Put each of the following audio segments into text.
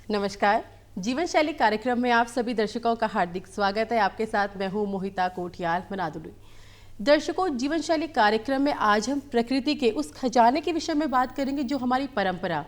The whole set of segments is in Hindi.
नमस्कार। जीवन शैली कार्यक्रम में आप सभी दर्शकों का हार्दिक स्वागत है। आपके साथ मैं हूं मोहिता कोटियाल मनादुली। दर्शकों, जीवन शैली कार्यक्रम में आज हम प्रकृति के उस खजाने के विषय में बात करेंगे जो हमारी परंपरा,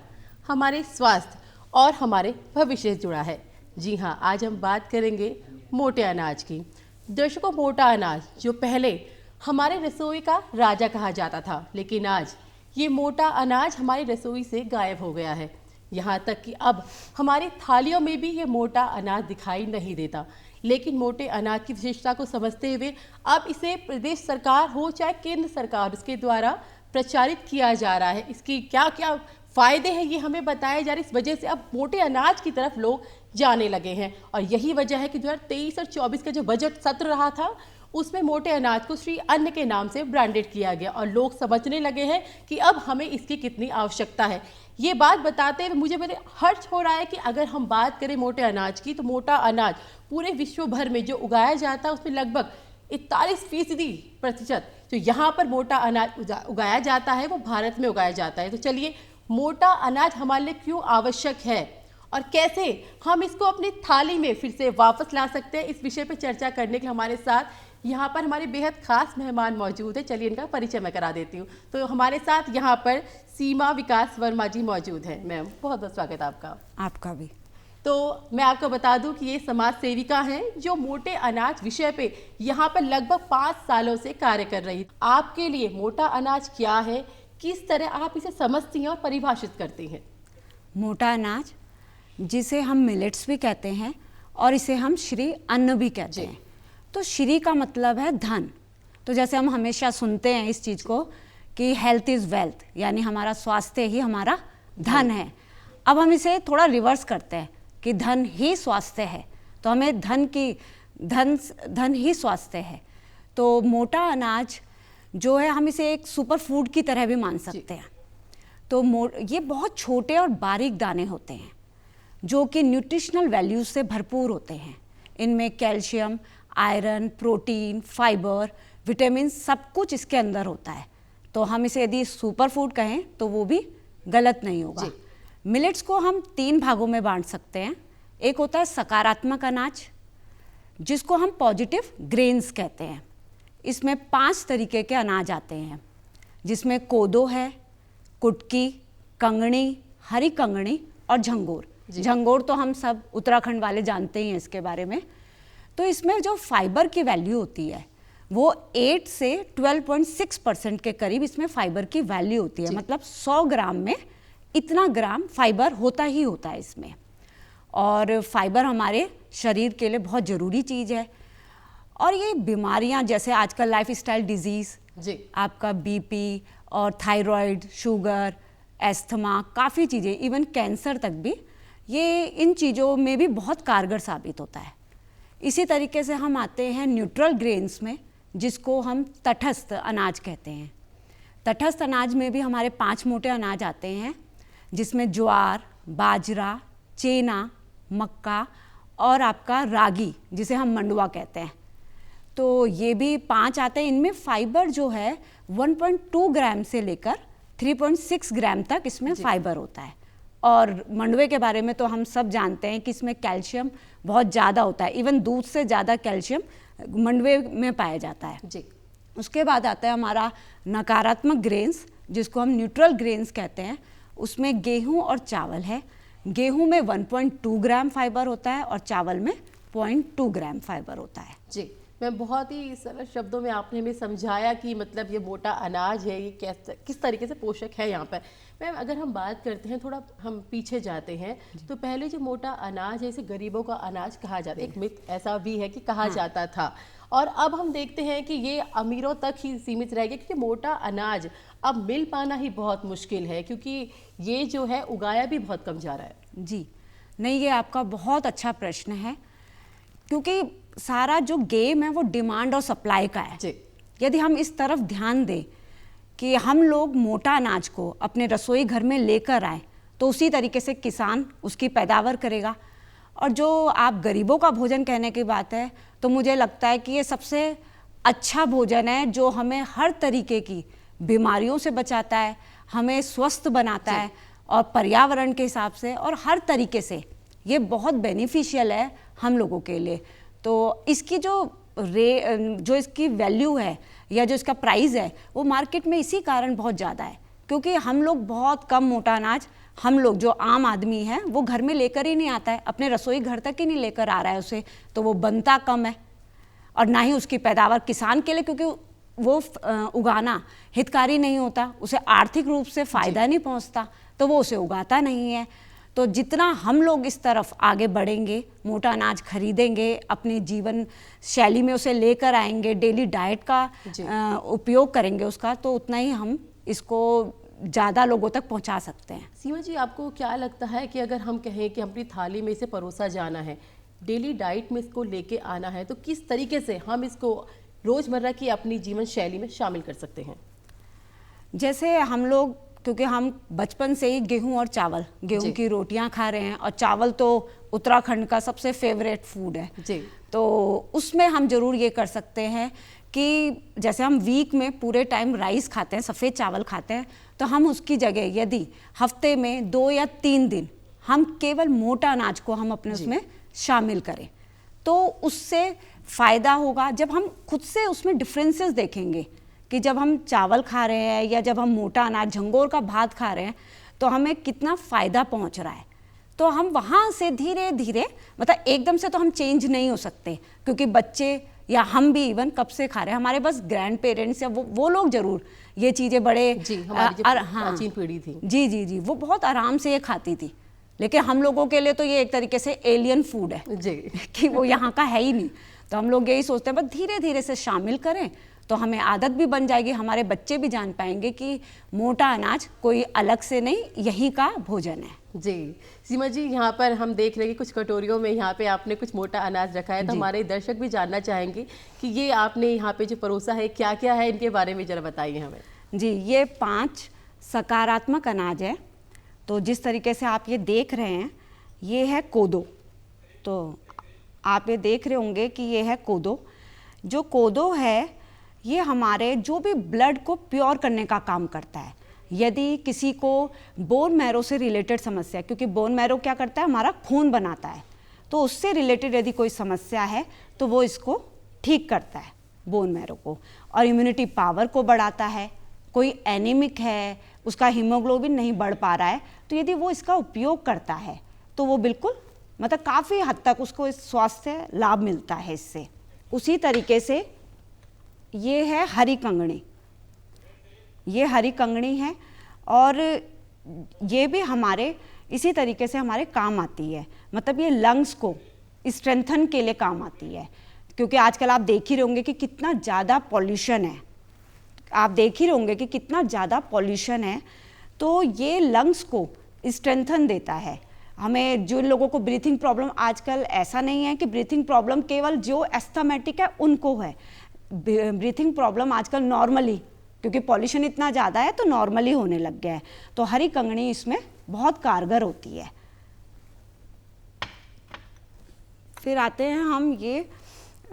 हमारे स्वास्थ्य और हमारे भविष्य से जुड़ा है। जी हाँ, आज हम बात करेंगे मोटे अनाज की। दर्शकों, मोटा अनाज जो पहले हमारे रसोई का राजा कहा जाता था, लेकिन आज ये मोटा अनाज हमारी रसोई से गायब हो गया है। यहाँ तक कि अब हमारी थालियों में भी ये मोटा अनाज दिखाई नहीं देता। लेकिन मोटे अनाज की विशेषता को समझते हुए अब इसे प्रदेश सरकार हो चाहे केंद्र सरकार, उसके द्वारा प्रचारित किया जा रहा है। इसकी क्या क्या फ़ायदे हैं ये हमें बताया जा रहा है। इस वजह से अब मोटे अनाज की तरफ लोग जाने लगे हैं और यही वजह है कि 2023 और 24 का जो बजट सत्र रहा था उसमें मोटे अनाज को श्री अन्न के नाम से ब्रांडेड किया गया और लोग समझने लगे हैं कि अब हमें इसकी कितनी आवश्यकता है। ये बात बताते हुए मुझे बड़े हर्ष हो रहा है कि अगर हम बात करें मोटे अनाज की, तो मोटा अनाज पूरे विश्व भर में जो उगाया जाता है उसमें लगभग 41% जो यहाँ पर मोटा अनाज उगाया जाता है वो भारत में उगाया जाता है। तो चलिए, मोटा अनाज हमारे लिए क्यों आवश्यक है और कैसे हम इसको अपनी थाली में फिर से वापस ला सकते हैं, इस विषय पर चर्चा करने के लिए हमारे साथ यहाँ पर हमारे बेहद खास मेहमान मौजूद है। चलिए इनका परिचय मैं करा देती हूँ। तो हमारे साथ यहाँ पर सीमा विकास वर्मा जी मौजूद हैं। मैम, बहुत बहुत स्वागत आपका। आपका भी। तो मैं आपको बता दूं कि ये समाज सेविका हैं जो मोटे अनाज विषय पे यहाँ पर लगभग 5 सालों से कार्य कर रही। आपके लिए मोटा अनाज क्या है, किस तरह आप इसे समझती हैं और परिभाषित करती हैं? मोटा अनाज, जिसे हम मिलेट्स भी कहते हैं और इसे हम श्री अन्न भी कहते हैं। तो श्री का मतलब है धन। तो जैसे हम हमेशा सुनते हैं इस चीज़ को कि हेल्थ इज़ वेल्थ, यानी हमारा स्वास्थ्य ही हमारा धन है। अब हम इसे थोड़ा रिवर्स करते हैं कि धन ही स्वास्थ्य है, तो हमें धन ही स्वास्थ्य है। तो मोटा अनाज जो है, हम इसे एक सुपर फूड की तरह भी मान सकते हैं। तो ये बहुत छोटे और बारीक दाने होते हैं जो कि न्यूट्रिशनल वैल्यूज से भरपूर होते हैं। इनमें calcium, iron, protein, fibre, vitamin सब कुछ इसके अंदर होता है। तो हम इसे यदि सुपर फूड कहें तो वो भी गलत नहीं होगा। मिलेट्स को हम 3 भागों में बांट सकते हैं। एक होता है सकारात्मक अनाज, जिसको हम पॉजिटिव ग्रेन्स कहते हैं। इसमें 5 तरीके के अनाज आते हैं, जिसमें कोदो है, कुटकी, कंगनी, हरी कंगनी और झंगोर। झंगोर तो हम सब उत्तराखंड वाले जानते ही हैं इसके बारे में। तो इसमें जो फाइबर की वैल्यू होती है वो 8 से 12.6% के करीब इसमें फाइबर की वैल्यू होती है। मतलब 100 ग्राम में इतना ग्राम फाइबर होता ही होता है इसमें। और फाइबर हमारे शरीर के लिए बहुत ज़रूरी चीज़ है। और ये बीमारियां जैसे आजकल लाइफस्टाइल डिजीज़, आपका बीपी और थायराइड, शुगर, एस्थमा, काफ़ी चीज़ें, इवन कैंसर तक भी ये इन चीज़ों में भी बहुत कारगर साबित होता है। इसी तरीके से हम आते हैं न्यूट्रल ग्रेन्स में, जिसको हम तटस्थ अनाज कहते हैं। तटस्थ अनाज में भी हमारे 5 मोटे अनाज आते हैं, जिसमें ज्वार, बाजरा, चेना, मक्का और आपका रागी, जिसे हम मंडुआ कहते हैं। तो ये भी 5 आते हैं। इनमें फाइबर जो है 1.2 ग्राम से लेकर 3.6 ग्राम तक इसमें फाइबर होता है। और मंडुए के बारे में तो हम सब जानते हैं कि इसमें कैल्शियम बहुत ज़्यादा होता है। इवन दूध से ज़्यादा कैल्शियम मंडुए में पाया जाता है। उसके बाद आता है हमारा नकारात्मक ग्रेन्स, जिसको हम न्यूट्रल ग्रेन्स कहते हैं। उसमें गेहूं और चावल है। गेहूं में 1.2 ग्राम फाइबर होता है और चावल में 0.2 ग्राम फाइबर होता है। जी मैं, बहुत ही सरल शब्दों में आपने हमें समझाया कि मतलब ये मोटा अनाज है, ये किस तरीके से पोषक है यहाँ पर। मैम, अगर हम बात करते हैं, थोड़ा हम पीछे जाते हैं, तो पहले जो मोटा अनाज है इसे गरीबों का अनाज कहा जाता है। एक मिथ ऐसा भी है कि कहा जाता था, और अब हम देखते हैं कि ये अमीरों तक ही सीमित रह गया, क्योंकि मोटा अनाज अब मिल पाना ही बहुत मुश्किल है, क्योंकि ये जो है उगाया भी बहुत कम जा रहा है। जी नहीं, ये आपका बहुत अच्छा प्रश्न है, क्योंकि सारा जो गेम है वो डिमांड और सप्लाई का है। यदि हम इस तरफ ध्यान दें कि हम लोग मोटा अनाज को अपने रसोई घर में लेकर आए, तो उसी तरीके से किसान उसकी पैदावार करेगा। और जो आप गरीबों का भोजन कहने की बात है, तो मुझे लगता है कि ये सबसे अच्छा भोजन है जो हमें हर तरीके की बीमारियों से बचाता है, हमें स्वस्थ बनाता है और पर्यावरण के हिसाब से और हर तरीके से ये बहुत बेनिफिशियल है हम लोगों के लिए। तो इसकी जो इसकी वैल्यू है या जो इसका प्राइस है वो मार्केट में इसी कारण बहुत ज़्यादा है, क्योंकि हम लोग बहुत कम मोटा अनाज, हम लोग जो आम आदमी है वो घर में लेकर ही नहीं आता है, अपने रसोई घर तक ही नहीं लेकर आ रहा है उसे, तो वो बनता कम है और ना ही उसकी पैदावार किसान के लिए, क्योंकि वो उगाना हितकारी नहीं होता, उसे आर्थिक रूप से फ़ायदा नहीं पहुंचता, तो वो उसे उगाता नहीं है। तो जितना हम लोग इस तरफ आगे बढ़ेंगे, मोटा अनाज खरीदेंगे, अपने जीवन शैली में उसे लेकर आएंगे, डेली डाइट का उपयोग करेंगे उसका, तो उतना ही हम इसको ज़्यादा लोगों तक पहुंचा सकते हैं। सीमा जी, आपको क्या लगता है कि अगर हम कहें कि अपनी थाली में इसे परोसा जाना है, डेली डाइट में इसको लेके आना है, तो किस तरीके से हम इसको रोज़मर्रा की अपनी जीवन शैली में शामिल कर सकते हैं? जैसे हम लोग, क्योंकि हम बचपन से ही गेहूं और चावल, गेहूं की रोटियां खा रहे हैं, और चावल तो उत्तराखंड का सबसे फेवरेट फूड है जी। तो उसमें हम जरूर ये कर सकते हैं कि जैसे हम वीक में पूरे टाइम राइस खाते हैं, सफ़ेद चावल खाते हैं, तो हम उसकी जगह यदि हफ्ते में 2 या 3 दिन हम केवल मोटा अनाज को हम अपने उसमें शामिल करें, तो उससे फ़ायदा होगा। जब हम खुद से उसमें डिफरेंसेस देखेंगे कि जब हम चावल खा रहे हैं या जब हम मोटा अनाज झंगोर का भात खा रहे हैं तो हमें कितना फ़ायदा पहुंच रहा है, तो हम वहाँ से धीरे धीरे, मतलब एकदम से तो हम चेंज नहीं हो सकते, क्योंकि बच्चे या हम भी इवन कब से खा रहे हैं, हमारे बस ग्रैंड पेरेंट्स या वो लोग ज़रूर ये चीज़ें बड़े हमारी जो प्राचीन पीढ़ी थी, जी, वो बहुत आराम से ये खाती थी, लेकिन हम लोगों के लिए तो ये एक तरीके से एलियन फूड है जी कि वो यहाँ का है ही नहीं। तो हम लोग यही सोचते हैं बस धीरे धीरे से शामिल करें तो हमें आदत भी बन जाएगी, हमारे बच्चे भी जान पाएंगे कि मोटा अनाज कोई अलग से नहीं, यही का भोजन है। जी सीमा जी, यहाँ पर हम देख रहे हैं कि कुछ कटोरियों में यहाँ पे आपने कुछ मोटा अनाज रखा है, तो हमारे दर्शक भी जानना चाहेंगे कि ये आपने यहाँ पे जो परोसा है क्या क्या है, इनके बारे में जरा बताइए हमें। जी, ये 5 सकारात्मक अनाज है। तो जिस तरीके से आप ये देख रहे हैं, ये है कोदो। तो आप ये देख रहे होंगे कि ये है कोदो। जो कोदो है ये हमारे जो भी ब्लड को प्योर करने का काम करता है। यदि किसी को बोन मैरो से रिलेटेड समस्या, क्योंकि बोन मैरो क्या करता है, हमारा खून बनाता है, तो उससे रिलेटेड यदि कोई समस्या है तो वो इसको ठीक करता है, बोन मैरो को, और इम्यूनिटी पावर को बढ़ाता है। कोई एनीमिक है, उसका हीमोग्लोबिन नहीं बढ़ पा रहा है, तो यदि वो इसका उपयोग करता है तो वो बिल्कुल, मतलब काफ़ी हद तक उसको इस स्वास्थ्य लाभ मिलता है इससे। उसी तरीके से ये है हरी कंगनी। ये हरी कंगनी है और ये भी हमारे इसी तरीके से हमारे काम आती है, मतलब ये लंग्स को स्ट्रेंथन के लिए काम आती है। क्योंकि आजकल आप देख ही रहे होंगे कि कितना ज़्यादा पॉल्यूशन है, आप देख ही रहे होंगे कि कितना ज़्यादा पॉल्यूशन है, तो ये लंग्स को स्ट्रेंथन देता है। हमें जो लोगों को ब्रीथिंग प्रॉब्लम, आजकल ऐसा नहीं है कि ब्रीथिंग प्रॉब्लम केवल जो एस्थमेटिक है उनको है, ब्रीथिंग प्रॉब्लम आजकल नॉर्मली, क्योंकि पॉल्यूशन इतना ज़्यादा है तो नॉर्मली होने लग गया है, तो हरी कंगनी इसमें बहुत कारगर होती है। फिर आते हैं हम ये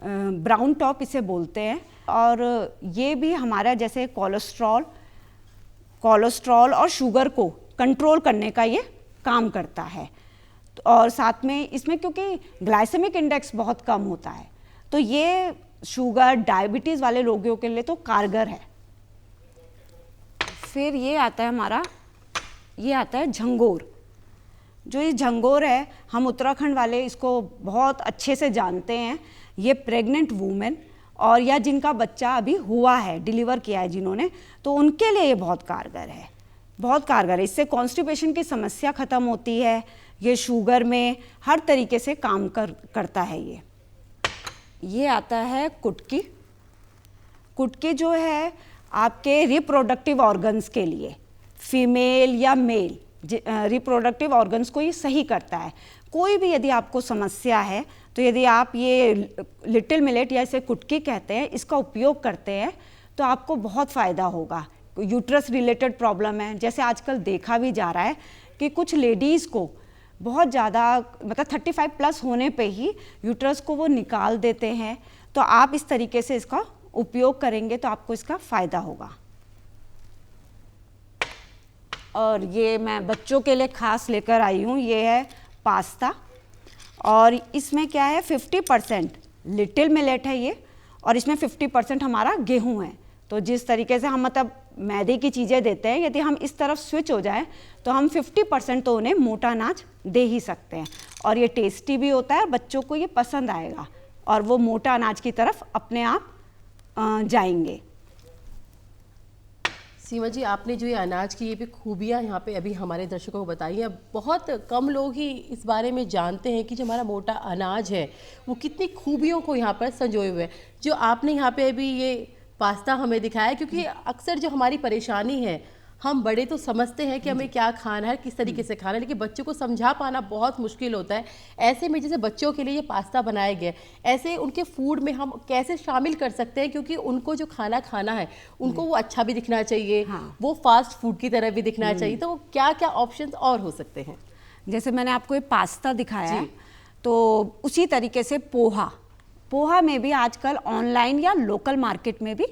ब्राउन टॉप इसे बोलते हैं, और ये भी हमारा जैसे कोलेस्ट्रॉल और शुगर को कंट्रोल करने का ये काम करता है। और साथ में इसमें क्योंकि ग्लाइसेमिक इंडेक्स बहुत कम होता है, तो ये शुगर डायबिटीज़ वाले लोगों के लिए तो कारगर है। फिर ये आता है हमारा, ये आता है झंगोर। जो ये झंगोर है, हम उत्तराखंड वाले इसको बहुत अच्छे से जानते हैं। ये प्रेग्नेंट वूमेन और या जिनका बच्चा अभी हुआ है, डिलीवर किया है जिन्होंने, तो उनके लिए ये बहुत कारगर है, बहुत कारगर है। इससे कॉन्स्टिपेशन की समस्या ख़त्म होती है, ये शुगर में हर तरीके से काम करता है। ये आता है कुटकी। कुटकी जो है आपके रिप्रोडक्टिव ऑर्गन्स के लिए, फीमेल या मेल रिप्रोडक्टिव ऑर्गन्स को ये सही करता है। कोई भी यदि आपको समस्या है तो यदि आप ये लिटिल मिलेट या इसे कुटकी कहते हैं, इसका उपयोग करते हैं तो आपको बहुत फ़ायदा होगा। यूट्रस रिलेटेड प्रॉब्लम है, जैसे आजकल देखा भी जा रहा है कि कुछ लेडीज़ को बहुत ज़्यादा, मतलब 35 प्लस होने पे ही यूट्रस को वो निकाल देते हैं, तो आप इस तरीके से इसका उपयोग करेंगे तो आपको इसका फ़ायदा होगा। और ये मैं बच्चों के लिए खास लेकर आई हूँ, ये है पास्ता। और इसमें क्या है 50% लिटिल मिलेट है ये, और इसमें 50% हमारा गेहूं है। तो जिस तरीके से हम मतलब मैदे की चीज़ें देते हैं, यदि हम इस तरफ स्विच हो जाए तो हम 50% तो उन्हें मोटा अनाज दे ही सकते हैं, और ये टेस्टी भी होता है, बच्चों को ये पसंद आएगा और वो मोटा अनाज की तरफ अपने आप जाएंगे। सीमा जी, आपने जो ये अनाज की ये भी खूबियाँ यहाँ पे अभी हमारे दर्शकों को बताई हैं, बहुत कम लोग ही इस बारे में जानते हैं कि जो हमारा मोटा अनाज है वो कितनी खूबियों को यहाँ पर संजोए हुए है। जो आपने यहाँ पे अभी ये पास्ता हमें दिखाया है, क्योंकि अक्सर जो हमारी परेशानी है, हम बड़े तो समझते हैं कि हमें क्या खाना है, किस तरीके से खाना है, लेकिन बच्चों को समझा पाना बहुत मुश्किल होता है। ऐसे में जैसे बच्चों के लिए ये पास्ता बनाया गया, ऐसे उनके फूड में हम कैसे शामिल कर सकते हैं, क्योंकि उनको जो खाना खाना है उनको वो अच्छा भी दिखना चाहिए, वो फास्ट फूड की तरह भी दिखना चाहिए, तो क्या क्या ऑप्शंस और हो सकते हैं? जैसे मैंने आपको ये पास्ता दिखाया है, तो उसी तरीके से पोहा में भी आजकल ऑनलाइन या लोकल मार्केट में भी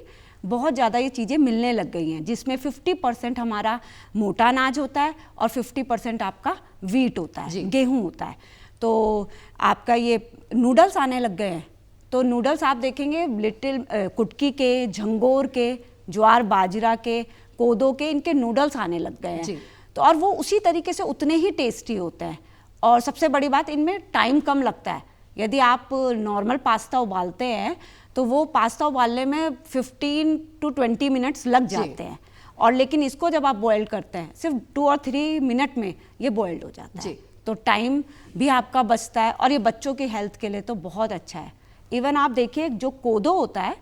बहुत ज़्यादा ये चीज़ें मिलने लग गई हैं, जिसमें 50% हमारा मोटा अनाज होता है और 50% आपका वीट होता है, गेहूं होता है। तो आपका ये नूडल्स आने लग गए हैं, तो नूडल्स आप देखेंगे लिटिल कुटकी के, झंगोर के, ज्वार बाजरा के, कोदो के, इनके नूडल्स आने लग गए हैं। तो और वो उसी तरीके से उतने ही टेस्टी होते हैं, और सबसे बड़ी बात इनमें टाइम कम लगता है। यदि आप नॉर्मल पास्ता उबालते हैं तो वो पास्ता उबालने में 15 to 20 मिनट्स लग जाते हैं, और लेकिन इसको जब आप बॉयल करते हैं सिर्फ 2 और 3 मिनट में ये बॉइल्ड हो जाता है, तो टाइम भी आपका बचता है, और ये बच्चों की हेल्थ के लिए तो बहुत अच्छा है। इवन आप देखिए जो कोदो होता है,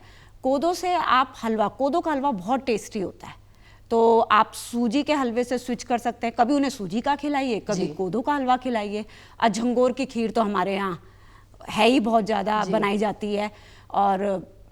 कोदो से आप हलवा, कोदो का हलवा बहुत टेस्टी होता है, तो आप सूजी के हलवे से स्विच कर सकते हैं। कभी उन्हें सूजी का खिलाइए, कभी कोदो का हलवा खिलाइए। और झंगोर की खीर तो हमारे यहाँ है ही बहुत ज़्यादा बनाई जाती है। और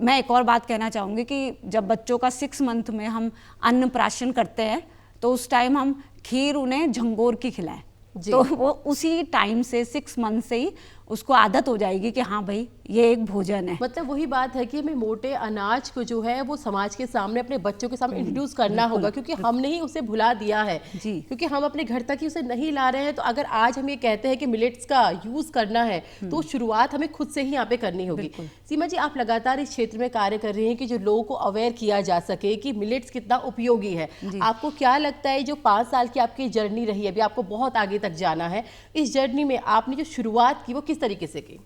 मैं एक और बात कहना चाहूँगी कि जब बच्चों का 6 मंथ में हम अन्नप्राशन करते हैं, तो उस टाइम हम खीर उन्हें झंगोर की खिलाएं, तो वो उसी टाइम से 6 मंथ से ही उसको आदत हो जाएगी कि हाँ भाई ये एक भोजन है। मतलब वही बात है कि हमें मोटे अनाज को जो है वो समाज के सामने, अपने बच्चों के सामने इंट्रोड्यूस करना होगा, क्योंकि हमने ही उसे भुला दिया है, क्योंकि हम अपने घर तक ही उसे नहीं ला रहे हैं। तो अगर आज हम ये कहते हैं कि मिलेट्स का यूज करना है, तो शुरुआत हमें खुद से ही यहाँ पे करनी होगी। सीमा जी, आप लगातार इस क्षेत्र में कार्य कर रही हैं कि जो लोगों को अवेयर किया जा सके कि मिलेट्स कितना उपयोगी है। आपको क्या लगता है जो 5 साल की आपकी जर्नी रही है, अभी आपको बहुत आगे तक जाना है, इस जर्नी में आपने जो शुरुआत की वो किस तरीके से की?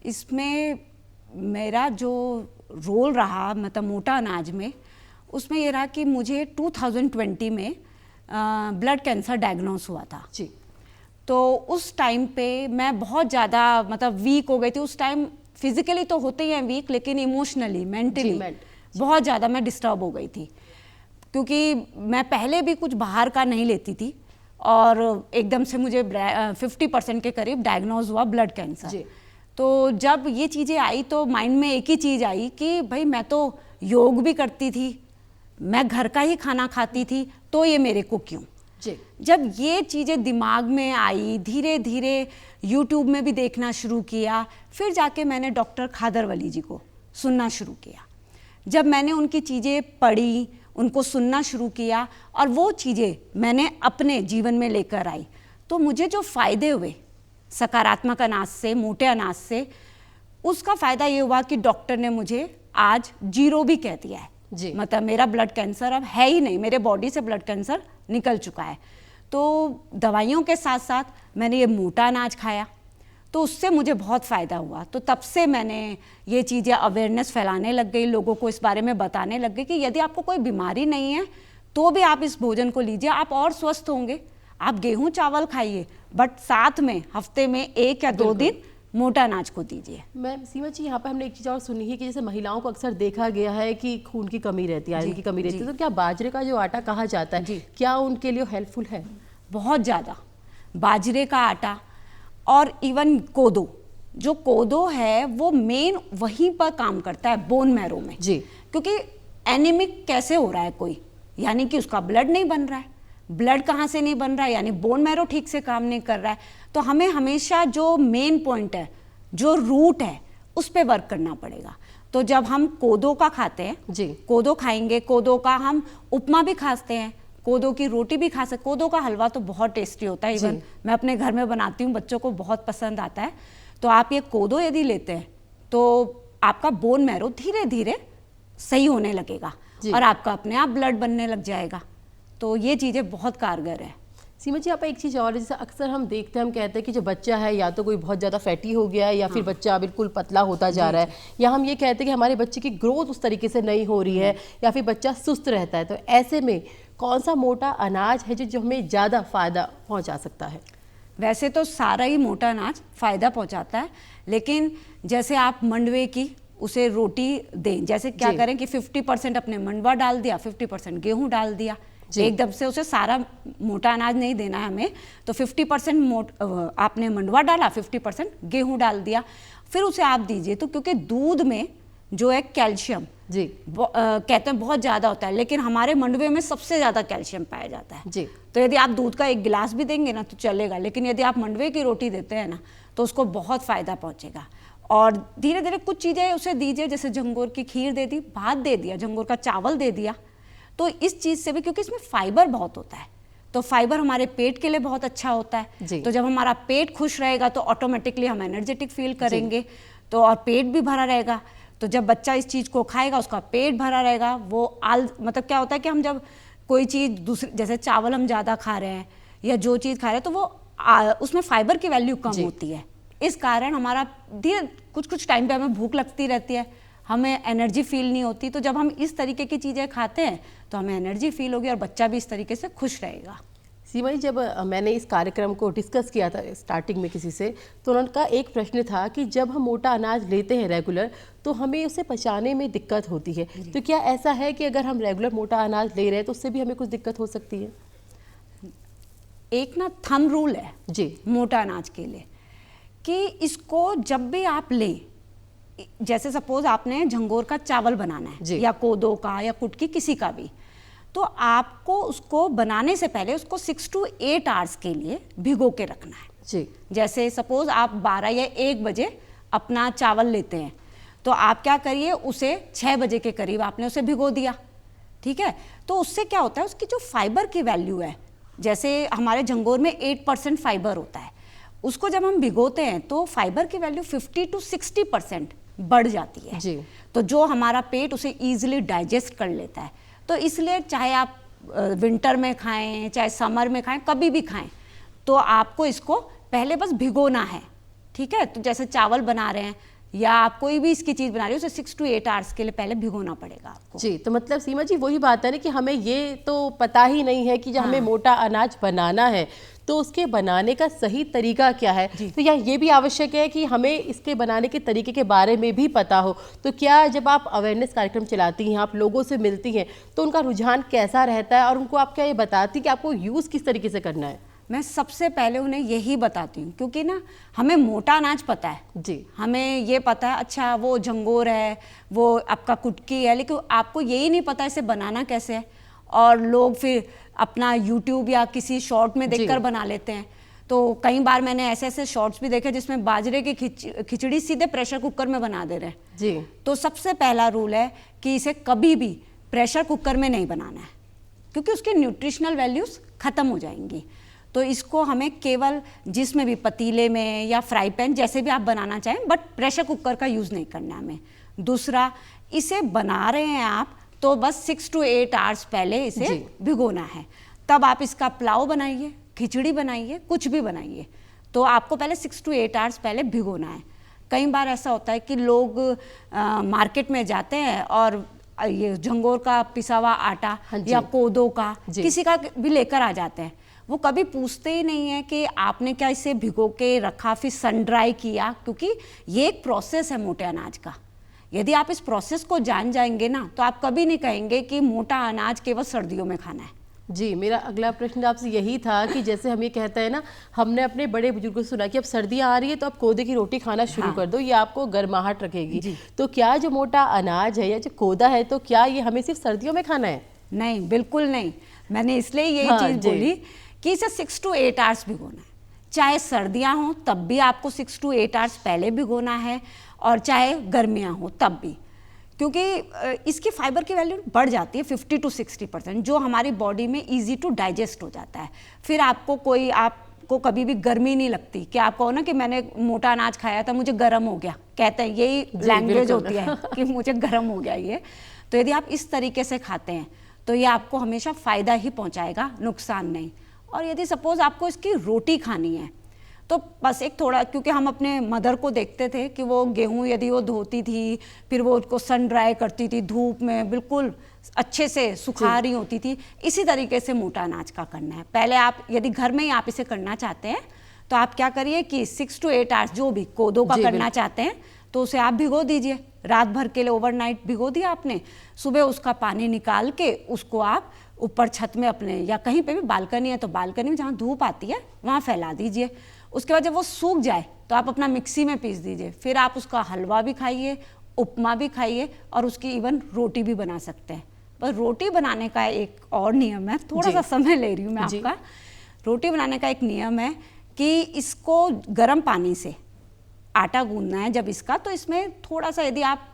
इसमें मेरा जो रोल रहा मतलब मोटा अनाज में, उसमें ये रहा कि मुझे 2020 में ब्लड कैंसर डायग्नोस हुआ था जी। तो उस टाइम पे मैं बहुत ज़्यादा मतलब वीक हो गई थी। उस टाइम फिजिकली तो होते ही हैं वीक, लेकिन इमोशनली, मेंटली बहुत ज़्यादा मैं डिस्टर्ब हो गई थी, क्योंकि मैं पहले भी कुछ बाहर का नहीं लेती थी, और एकदम से मुझे 50% के करीब डायग्नोज हुआ ब्लड कैंसर। तो जब ये चीज़ें आई तो माइंड में एक ही चीज़ आई कि भाई मैं तो योग भी करती थी, मैं घर का ही खाना खाती थी, तो ये मेरे को क्यों? जब ये चीज़ें दिमाग में आई, धीरे धीरे यूट्यूब में भी देखना शुरू किया, फिर जाके मैंने डॉक्टर खादरवली जी को सुनना शुरू किया। जब मैंने उनकी चीज़ें पढ़ी, उनको सुनना शुरू किया, और वो चीज़ें मैंने अपने जीवन में लेकर आई, तो मुझे जो फ़ायदे हुए सकारात्मक अनाज से, मोटे अनाज से, उसका फ़ायदा ये हुआ कि डॉक्टर ने मुझे आज 0 भी कह दिया है जी। मतलब मेरा ब्लड कैंसर अब है ही नहीं, मेरे बॉडी से ब्लड कैंसर निकल चुका है। तो दवाइयों के साथ साथ मैंने ये मोटा अनाज खाया, तो उससे मुझे बहुत फ़ायदा हुआ। तो तब से मैंने ये चीज़ें अवेयरनेस फैलाने लग गई, लोगों को इस बारे में बताने लग गई कि यदि आपको कोई बीमारी नहीं है तो भी आप इस भोजन को लीजिए, आप और स्वस्थ होंगे। आप गेहूं चावल खाइए, बट साथ में हफ्ते में 1 या 2 दिन मोटा अनाज को दीजिए। मैम सीमा जी, यहाँ पर हमने एक चीज़ और सुनी है कि जैसे महिलाओं को अक्सर देखा गया है कि खून की कमी रहती है, आयरन की कमी रहती है, तो क्या बाजरे का जो आटा कहा जाता है क्या उनके लिए हेल्पफुल है? बहुत ज़्यादा। बाजरे का आटा और इवन कोदो, जो कोदो है वो मेन वहीं पर काम करता है, बोन मैरो में जी। क्योंकि एनीमिक कैसे हो रहा है कोई, यानी कि उसका ब्लड नहीं बन रहा है। ब्लड कहाँ से नहीं बन रहा है, यानी बोन मैरो ठीक से काम नहीं कर रहा है। तो हमें हमेशा जो मेन पॉइंट है, जो रूट है, उस पे वर्क करना पड़ेगा। तो जब हम कोदो का खाते हैं जी, कोदो खाएंगे, कोदो का हम उपमा भी खाते हैं, कोदो की रोटी भी खा सकते। कोदो का हलवा तो बहुत टेस्टी होता है, इवन मैं अपने घर में बनाती हूँ, बच्चों को बहुत पसंद आता है। तो आप ये कोदो यदि लेते हैं तो आपका बोन मैरो धीरे धीरे सही होने लगेगा और आपका अपने आप ब्लड बनने लग जाएगा। तो ये चीज़ें बहुत कारगर है। सीमा जी, आप एक चीज़ और, जैसे अक्सर हम देखते हैं, हम कहते हैं कि जो बच्चा है या तो कोई बहुत ज़्यादा फैटी हो गया है या फिर बच्चा बिल्कुल पतला होता जा रहा है, या हम ये कहते हैं कि हमारे बच्चे की ग्रोथ उस तरीके से नहीं हो रही है, या फिर बच्चा सुस्त रहता है। तो ऐसे में कौन सा मोटा अनाज है जो हमें ज़्यादा फ़ायदा पहुँचा सकता है? वैसे तो सारा ही मोटा अनाज फ़ायदा पहुंचाता है, लेकिन जैसे आप मंडवे की उसे रोटी दें, जैसे क्या करें कि 50% अपने मंडवा डाल दिया, 50% गेहूं डाल दिया, एकदम से उसे सारा मोटा अनाज नहीं देना है हमें। तो 50% आपने मंडवा डाला, 50% गेहूं डाल दिया, फिर उसे आप दीजिए। तो क्योंकि दूध में जो है कैल्शियम कहते हैं बहुत ज़्यादा होता है, लेकिन हमारे मंडवे में सबसे ज़्यादा कैल्शियम पाया जाता है जी। तो यदि आप दूध का एक गिलास भी देंगे ना तो चलेगा, लेकिन यदि आप मंडवे की रोटी देते हैं ना तो उसको बहुत फ़ायदा पहुँचेगा। और धीरे धीरे कुछ चीज़ें उसे दीजिए, जैसे झंगोर की खीर दे दी, भात दे दिया, झंगोर का चावल दे दिया। तो इस चीज़ से भी, क्योंकि इसमें फाइबर बहुत होता है, तो फाइबर हमारे पेट के लिए बहुत अच्छा होता है। तो जब हमारा पेट खुश रहेगा तो ऑटोमेटिकली हम एनर्जेटिक फील करेंगे, तो और पेट भी भरा रहेगा। तो जब बच्चा इस चीज़ को खाएगा उसका पेट भरा रहेगा। वो मतलब क्या होता है कि हम जब कोई चीज़ दूसरी, जैसे चावल हम ज़्यादा खा रहे हैं या जो चीज़ खा रहे हैं, तो वो उसमें फाइबर की वैल्यू कम होती है। इस कारण हमारा धीरे कुछ टाइम पे हमें भूख लगती रहती है, हमें एनर्जी फील नहीं होती। तो जब हम इस तरीके की चीज़ें खाते हैं तो हमें एनर्जी फील होगी और बच्चा भी इस तरीके से खुश रहेगा। सीमा जी, जब मैंने इस कार्यक्रम को डिस्कस किया था स्टार्टिंग में किसी से, तो उनका एक प्रश्न था कि जब हम मोटा अनाज लेते हैं रेगुलर तो हमें उसे पचाने में दिक्कत होती है। तो क्या ऐसा है कि अगर हम रेगुलर मोटा अनाज ले रहे हैं तो उससे भी हमें कुछ दिक्कत हो सकती है? एक ना थंब रूल है जी मोटा अनाज के लिए कि इसको जब भी आप लें, जैसे सपोज आपने झंगोर का चावल बनाना है या कोदो का या कुटकी किसी का भी, तो आपको उसको बनाने से पहले उसको 6 to 8 आवर्स के लिए भिगो के रखना है जी। जैसे सपोज आप 12 या 1 बजे अपना चावल लेते हैं, तो आप क्या करिए, उसे 6 बजे के करीब आपने उसे भिगो दिया, ठीक है। तो उससे क्या होता है, उसकी जो फाइबर की वैल्यू है, जैसे हमारे झंगोर में 8% फाइबर होता है, उसको जब हम भिगोते हैं तो फाइबर की वैल्यू 50 to 60% बढ़ जाती है जी। तो जो हमारा पेट उसे ईजिली डाइजेस्ट कर लेता है। तो इसलिए चाहे आप विंटर में खाएं चाहे समर में खाएं, कभी भी खाएं, तो आपको इसको पहले बस भिगोना है, ठीक है। तो जैसे चावल बना रहे हैं या आप कोई भी इसकी चीज़ बना रही हो, उसे 6 to 8 आवर्स के लिए पहले भिगोना पड़ेगा आपको जी। तो मतलब सीमा जी वही बात है ना कि हमें ये तो पता ही नहीं है कि जब हमें मोटा अनाज बनाना है तो उसके बनाने का सही तरीका क्या है। तो ये भी आवश्यक है कि हमें इसके बनाने के तरीके के बारे में भी पता हो। तो क्या जब आप अवेयरनेस कार्यक्रम चलाती हैं, आप लोगों से मिलती हैं, तो उनका रुझान कैसा रहता है और उनको आप क्या ये बताती हैं कि आपको यूज़ किस तरीके से करना है? मैं सबसे पहले उन्हें यही बताती हूँ, क्योंकि ना हमें मोटा अनाज पता है जी, हमें ये पता है अच्छा वो झंगोर है, वो आपका कुटकी है, लेकिन आपको यही नहीं पता इसे बनाना कैसे है। और लोग फिर अपना YouTube या किसी शॉर्ट में देखकर बना लेते हैं। तो कई बार मैंने ऐसे शॉर्ट्स भी देखे जिसमें बाजरे की खिचड़ी सीधे प्रेशर कुकर में बना दे रहे हैं जी। तो सबसे पहला रूल है कि इसे कभी भी प्रेशर कुकर में नहीं बनाना है, क्योंकि उसकी न्यूट्रिशनल वैल्यूज खत्म हो जाएंगी। तो इसको हमें केवल जिसमें भी पतीले में या फ्राई पैन जैसे भी आप बनाना चाहें, बट प्रेशर कुकर का यूज़ नहीं करना हमें। दूसरा, इसे बना रहे हैं आप तो बस 6 to 8 आवर्स पहले इसे भिगोना है, तब आप इसका पुलाव बनाइए, खिचड़ी बनाइए, कुछ भी बनाइए, तो आपको पहले 6 to 8 आवर्स पहले भिगोना है। कई बार ऐसा होता है कि लोग मार्केट में जाते हैं और ये झंगोर का पिसा हुआ आटा या कोदो का किसी का भी लेकर आ जाते हैं। वो कभी पूछते ही नहीं है कि आपने क्या इसे भिगो के रखा फिर सन ड्राई किया, क्योंकि ये एक प्रोसेस है मोटे अनाज का। यदि आप इस प्रोसेस को जान जाएंगे ना तो आप कभी नहीं कहेंगे कि मोटा अनाज केवल सर्दियों में खाना है जी। मेरा अगला प्रश्न आपसे यही था कि जैसे हम ये कहते हैं ना, हमने अपने बड़े बुजुर्गों से सुना कि अब सर्दियाँ आ रही है तो आप कोदे की रोटी खाना शुरू कर दो, ये आपको गर्माहट रखेगी। तो क्या जो मोटा अनाज है या जो कोदा है, तो क्या ये हमें सिर्फ सर्दियों में खाना है? नहीं, बिल्कुल नहीं। मैंने इसलिए यही चीज़ बोली कि इसे 6 to 8 आवर्स भिगोना है। चाहे सर्दियाँ हों तब भी आपको 6 to 8 आवर्स पहले भिगोना है, और चाहे गर्मियाँ हों तब भी, क्योंकि इसकी फाइबर की वैल्यू बढ़ जाती है 50 to 60%, जो हमारी बॉडी में इजी टू डाइजेस्ट हो जाता है। फिर आपको कभी भी गर्मी नहीं लगती कि आप कहो ना कि मैंने मोटा अनाज खाया था मुझे गर्म हो गया, कहते हैं यही लैंग्वेज होती है कि मुझे गर्म हो गया ये। तो यदि आप इस तरीके से खाते हैं तो ये आपको हमेशा फ़ायदा ही पहुंचाएगा, नुकसान नहीं। और यदि सपोज़ आपको इसकी रोटी खानी है तो बस एक थोड़ा, क्योंकि हम अपने मदर को देखते थे कि वो गेहूं यदि वो धोती थी फिर वो उसको सन ड्राई करती थी, धूप में बिल्कुल अच्छे से सुखा रही होती थी। इसी तरीके से मोटा अनाज का करना है। पहले आप यदि घर में ही आप इसे करना चाहते हैं तो आप क्या करिए कि 6 to 8 आवर्स जो भी कोदो का करना चाहते हैं तो उसे आप भिगो दीजिए, रात भर के लिए ओवरनाइट भिगो दिया आपने। सुबह उसका पानी निकाल के उसको आप ऊपर छत में अपने या कहीं पे भी, बालकनी है तो बालकनी में जहाँ धूप आती है वहाँ फैला दीजिए। उसके बाद जब वो सूख जाए तो आप अपना मिक्सी में पीस दीजिए। फिर आप उसका हलवा भी खाइए, उपमा भी खाइए और उसकी इवन रोटी भी बना सकते हैं। पर रोटी बनाने का एक और नियम है, थोड़ा सा समय ले रही हूँ मैं आपका। रोटी बनाने का एक नियम है कि इसको गर्म पानी से आटा गूंदना है जब इसका, तो इसमें थोड़ा सा, यदि आप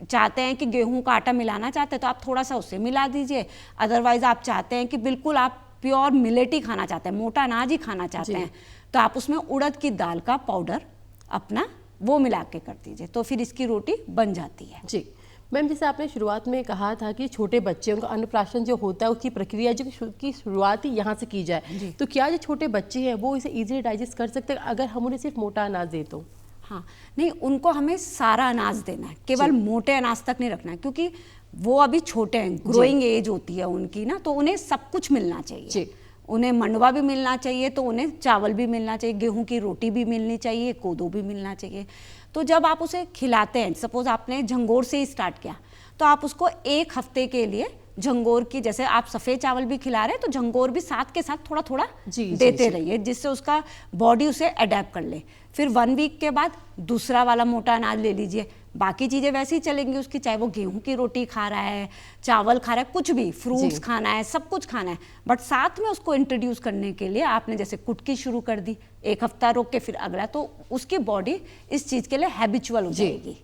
चाहते हैं कि गेहूं का आटा मिलाना चाहते हैं तो आप थोड़ा सा उससे मिला दीजिए। अदरवाइज आप चाहते हैं कि बिल्कुल आप प्योर मिलेट ही खाना चाहते हैं, मोटा अनाज ही खाना चाहते हैं, तो आप उसमें उड़द की दाल का पाउडर अपना वो मिला के कर दीजिए, तो फिर इसकी रोटी बन जाती है। जी मैम, जैसे आपने शुरुआत में कहा था कि छोटे बच्चों का अन्नप्राशन जो होता है उसकी प्रक्रिया जो की शुरुआत ही यहाँ से की जाए, तो क्या जो छोटे बच्चे हैं वो इसे इजीली डाइजेस्ट कर सकते हैं अगर हम उन्हें सिर्फ मोटा अनाज दें तो? हाँ, नहीं, उनको हमें सारा अनाज देना है, केवल मोटे अनाज तक नहीं रखना है, क्योंकि वो अभी छोटे हैं, ग्रोइंग एज होती है उनकी ना, तो उन्हें सब कुछ मिलना चाहिए। उन्हें मंडवा भी मिलना चाहिए तो उन्हें चावल भी मिलना चाहिए, गेहूं की रोटी भी मिलनी चाहिए, कोदो भी मिलना चाहिए। तो जब आप उसे खिलाते हैं, सपोज आपने झंगोर से ही स्टार्ट किया तो आप उसको 1 हफ्ते के लिए झंगोर की, जैसे आप सफ़ेद चावल भी खिला रहे हैं तो झंगोर भी साथ के साथ थोड़ा थोड़ा देते रहिए, जिससे उसका बॉडी उसे अडेप्ट कर ले। फिर 1 वीक के बाद दूसरा वाला मोटा अनाज ले लीजिए, बाकी चीज़ें वैसे ही चलेंगी उसकी, चाहे वो गेहूं की रोटी खा रहा है, चावल खा रहा है, कुछ भी, फ्रूट्स खाना है, सब कुछ खाना है। बट साथ में उसको इंट्रोड्यूस करने के लिए आपने जैसे कुटकी शुरू कर दी, 1 हफ्ता रोक के फिर अगला, तो उसकी बॉडी इस चीज़ के लिए हैबिचुअल हो जाएगी।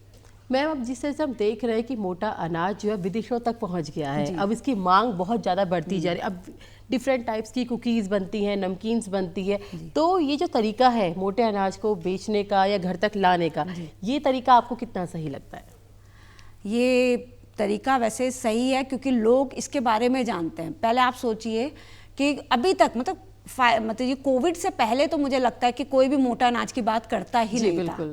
मैम, अब जिस तरह से हम देख रहे हैं कि मोटा अनाज जो है विदेशों तक पहुंच गया है, अब इसकी मांग बहुत ज़्यादा बढ़ती जा रही है, अब डिफरेंट टाइप्स की कुकीज़ बनती हैं, नमकीन्स बनती है, तो ये जो तरीका है मोटे अनाज को बेचने का या घर तक लाने का, ये तरीका आपको कितना सही लगता है? ये तरीका वैसे सही है क्योंकि लोग इसके बारे में जानते हैं। पहले आप सोचिए कि अभी तक मतलब ये कोविड से पहले तो मुझे लगता है कि कोई भी मोटा अनाज की बात करता ही नहीं था।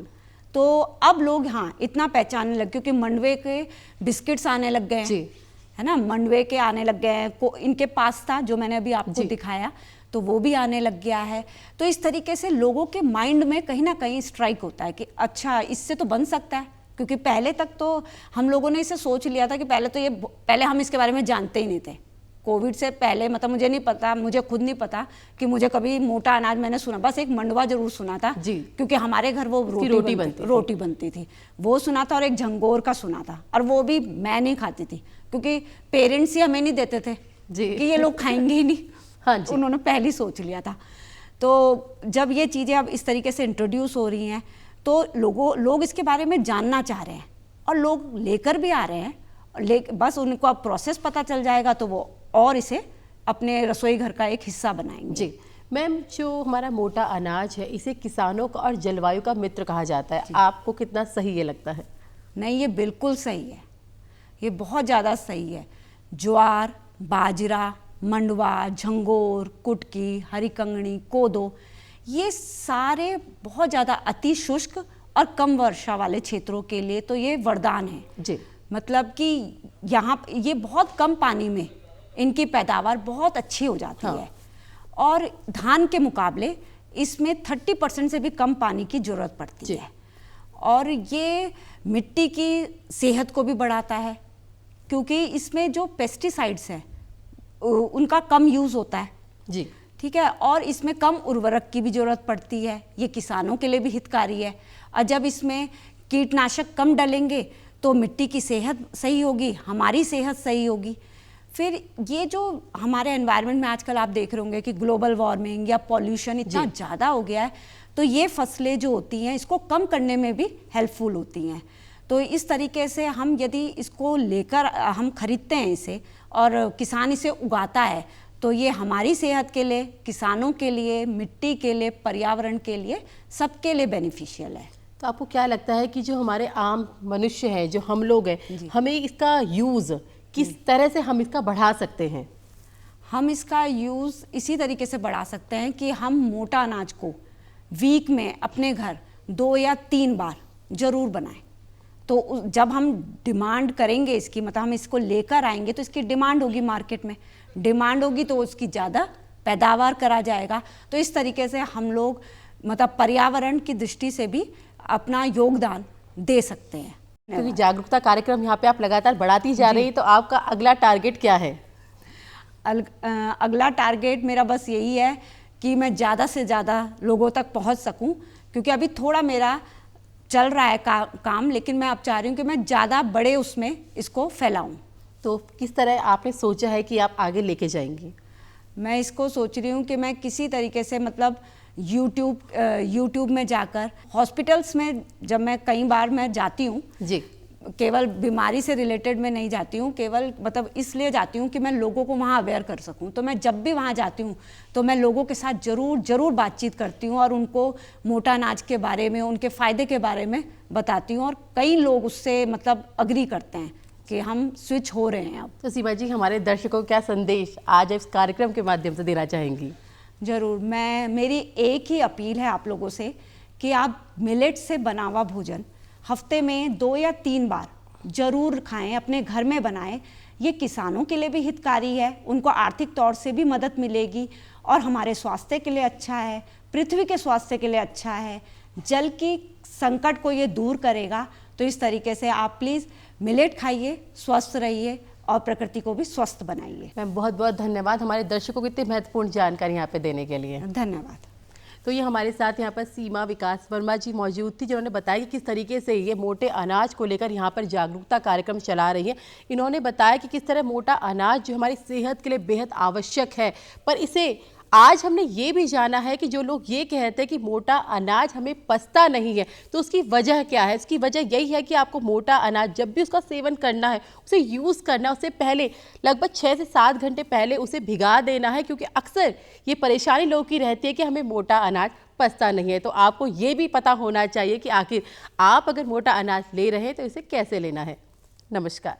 तो अब लोग इतना पहचानने लगे, क्योंकि मंडवे के बिस्किट्स आने लग गए हैं, है ना, मंडवे के आने लग गए हैं, इनके पास्ता जो मैंने अभी आपको दिखाया तो वो भी आने लग गया है। तो इस तरीके से लोगों के माइंड में कहीं ना कहीं स्ट्राइक होता है कि अच्छा इससे तो बन सकता है, क्योंकि पहले तक तो हम लोगों ने इसे सोच लिया था कि पहले हम इसके बारे में जानते ही नहीं थे। कोविड से पहले मतलब मुझे नहीं पता, मुझे खुद नहीं पता कि मुझे कभी मोटा अनाज मैंने सुना, बस एक मंडवा जरूर सुना था क्योंकि हमारे घर वो रोटी बनती थी, वो सुना था, और एक झंगोर का सुना था, और वो भी मैं नहीं खाती थी क्योंकि पेरेंट्स ही हमें नहीं देते थे कि ये लोग खाएंगे ही नहीं। उन्होंने पहले सोच लिया था। तो जब ये चीज़ें अब इस तरीके से इंट्रोड्यूस हो रही हैं तो लोग इसके बारे में जानना चाह रहे हैं और लोग लेकर भी आ रहे हैं, बस उनको अब प्रोसेस पता चल जाएगा तो वो और इसे अपने रसोई घर का एक हिस्सा बनाएंगे। जी मैम, जो हमारा मोटा अनाज है इसे किसानों का और जलवायु का मित्र कहा जाता है, आपको कितना सही ये लगता है? नहीं, ये बिल्कुल सही है, ये बहुत ज़्यादा सही है। ज्वार, बाजरा, मंडवा, झंगोर, कुटकी, हरी कंगनी, कोदो, ये सारे बहुत ज़्यादा अति शुष्क और कम वर्षा वाले क्षेत्रों के लिए तो ये वरदान है जी। मतलब कि यहाँ ये बहुत कम पानी में इनकी पैदावार बहुत अच्छी हो जाती है, और धान के मुकाबले इसमें 30% से भी कम पानी की ज़रूरत पड़ती है, और ये मिट्टी की सेहत को भी बढ़ाता है क्योंकि इसमें जो पेस्टिसाइड्स हैं उनका कम यूज़ होता है जी, ठीक है, और इसमें कम उर्वरक की भी ज़रूरत पड़ती है, ये किसानों के लिए भी हितकारी है। और जब इसमें कीटनाशक कम डलेंगे तो मिट्टी की सेहत सही होगी, हमारी सेहत सही होगी। फिर ये जो हमारे एनवायरनमेंट में आजकल आप देख रहे होंगे कि ग्लोबल वार्मिंग या पॉल्यूशन इतना ज़्यादा हो गया है, तो ये फसलें जो होती हैं इसको कम करने में भी हेल्पफुल होती हैं। तो तो इस तरीके से हम यदि इसको लेकर हम खरीदते हैं इसे और किसान इसे उगाता है, तो ये हमारी सेहत के लिए, किसानों के लिए, मिट्टी के लिए, पर्यावरण के लिए, सबके लिए बेनिफिशियल है। तो आपको क्या लगता है कि जो हमारे आम मनुष्य हैं, जो हम लोग हैं, हमें इसका यूज़ किस तरह से हम इसका बढ़ा सकते हैं? हम इसका यूज़ इसी तरीके से बढ़ा सकते हैं कि हम मोटा अनाज को वीक में अपने घर 2 या 3 बार ज़रूर बनाएं। तो जब हम डिमांड करेंगे इसकी, मतलब हम इसको लेकर आएंगे तो इसकी डिमांड होगी, मार्केट में डिमांड होगी तो उसकी ज़्यादा पैदावार करा जाएगा। तो इस तरीके से हम लोग मतलब पर्यावरण की दृष्टि से भी अपना योगदान दे सकते हैं। क्योंकि जागरूकता कार्यक्रम यहाँ पे आप लगातार बढ़ाती जा रही है, तो आपका अगला टारगेट क्या है? अगला टारगेट मेरा बस यही है कि मैं ज़्यादा से ज़्यादा लोगों तक पहुँच सकूँ, क्योंकि अभी थोड़ा मेरा चल रहा है काम, लेकिन मैं अब चाह रही हूँ कि मैं ज़्यादा बड़े उसमें इसको फैलाऊँ। तो किस तरह आपने सोचा है कि आप आगे लेके जाएंगी? मैं इसको सोच रही हूँ कि मैं किसी तरीके से मतलब यूट्यूब में जाकर, हॉस्पिटल्स में जब मैं कई बार मैं जाती हूँ जी, केवल बीमारी से रिलेटेड में नहीं जाती हूँ, केवल मतलब इसलिए जाती हूँ कि मैं लोगों को वहाँ अवेयर कर सकूँ। तो मैं जब भी वहाँ जाती हूँ तो मैं लोगों के साथ ज़रूर बातचीत करती हूँ और उनको मोटा अनाज के बारे में, उनके फ़ायदे के बारे में बताती हूँ, और कई लोग उससे मतलब अग्री करते हैं कि हम स्विच हो रहे हैं अब। तो सीमा जी, हमारे दर्शकों को क्या संदेश आज इस कार्यक्रम के माध्यम से देना चाहेंगी? ज़रूर, मेरी एक ही अपील है आप लोगों से कि आप मिलेट से बना हुआ भोजन हफ्ते में 2 या 3 बार ज़रूर खाएं, अपने घर में बनाएं। ये किसानों के लिए भी हितकारी है, उनको आर्थिक तौर से भी मदद मिलेगी, और हमारे स्वास्थ्य के लिए अच्छा है, पृथ्वी के स्वास्थ्य के लिए अच्छा है, जल की संकट को ये दूर करेगा। तो इस तरीके से आप प्लीज़ मिलेट खाइए, स्वस्थ रहिए और प्रकृति को भी स्वस्थ बनाइए। मैम, बहुत बहुत धन्यवाद हमारे दर्शकों को इतनी महत्वपूर्ण जानकारी यहाँ पे देने के लिए। धन्यवाद। तो ये हमारे साथ यहाँ पर सीमा विकास वर्मा जी मौजूद थी, जिन्होंने बताया कि किस तरीके से ये मोटे अनाज को लेकर यहाँ पर जागरूकता कार्यक्रम चला रही है। इन्होंने बताया कि किस तरह मोटा अनाज जो हमारी सेहत के लिए बेहद आवश्यक है, पर इसे आज हमने ये भी जाना है कि जो लोग ये कहते हैं कि मोटा अनाज हमें पचता नहीं है, तो उसकी वजह क्या है? इसकी वजह यही है कि आपको मोटा अनाज जब भी उसका सेवन करना है, उसे यूज़ करना है, उससे पहले लगभग 6 से 7 घंटे पहले उसे भिगा देना है, क्योंकि अक्सर ये परेशानी लोगों की रहती है कि हमें मोटा अनाज पचता नहीं है। तो आपको ये भी पता होना चाहिए कि आखिर आप अगर मोटा अनाज ले रहे हैं तो इसे कैसे लेना है। नमस्कार।